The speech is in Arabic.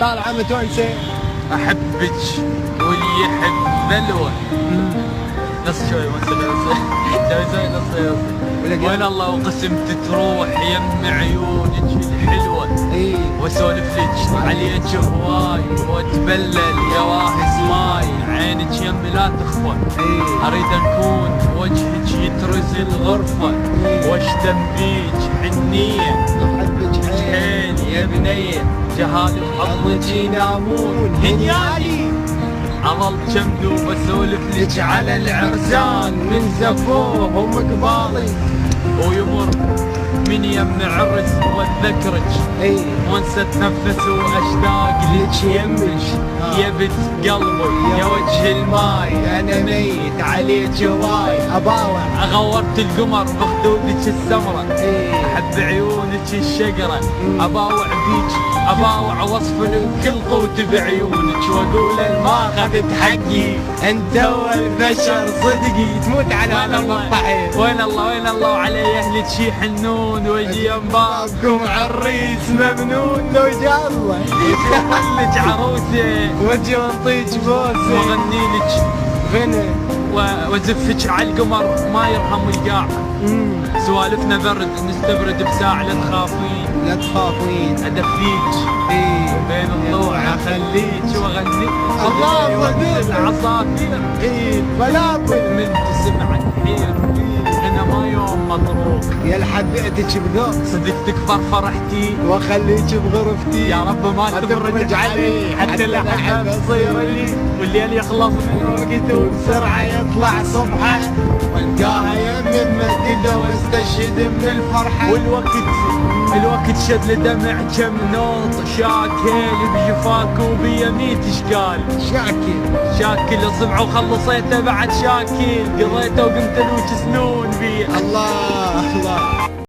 طالعة متونسة. احبك واللي يحب ذلوه. نص شوي ما سوي نص. وين الله وقسمت تروح يم عيونك الحلوة. واسولف لك عليك هواي واتبلل يا واهس ماي. عينك يم لا تخفى. اريد اكون وجهك يترز الغرفة. واشتم بيك حنية حيل يا بنية. جهال بحضنك ينامون هنيالي. اظل كم دوب اسولف لك على العرسان من زفوهم قبالي. ويمر من يم عرس واتذكرك وانسى اتنفس واشتاق لك يمك. يا بنت قلبي يا وجه الماي انا ميت عليك هواي. اباوع غورت القمر بخدودك السمرة. احب عيونك الشقرة. اباوع بيك اباوع وصف كل قوت بعيونك. واقول ما اخذت حقي انت والبشر صدقي. تموت على هذا المقطعين. وين الله وعلي اهلك شي حنون. واجي بابكم عريس ممنون. لو جاء الله لك عروسه وجه ونطيج بوسه. واغني لك غنى وازفك على القمر ما يرحم القاع. سوالفنا برد نستبرد بساعة. لا تخافين لا تخافين ادفيك بين الضوء اخليك واغنيك. الله صدق العصافير بلابل من تسمع الحير. انا ما يوم مطروق يا لحبيتك بذوق. صدقتك فرحتي واخليك بغرفتي. يا رب ما تفرج علي حتى الاحباب تصير لي. والليل يخلص من وقته وبسرعه يطلع صبحه. والقاها يمي ممدده واستشهد من الفرحه. الوقت شد لدمع كم نوط. شاكل بجفاك وبيميت اشكال. شاكل اصبع وخلصيته بعد شاكل. قضيته وقمت الوش سنون بيه. الله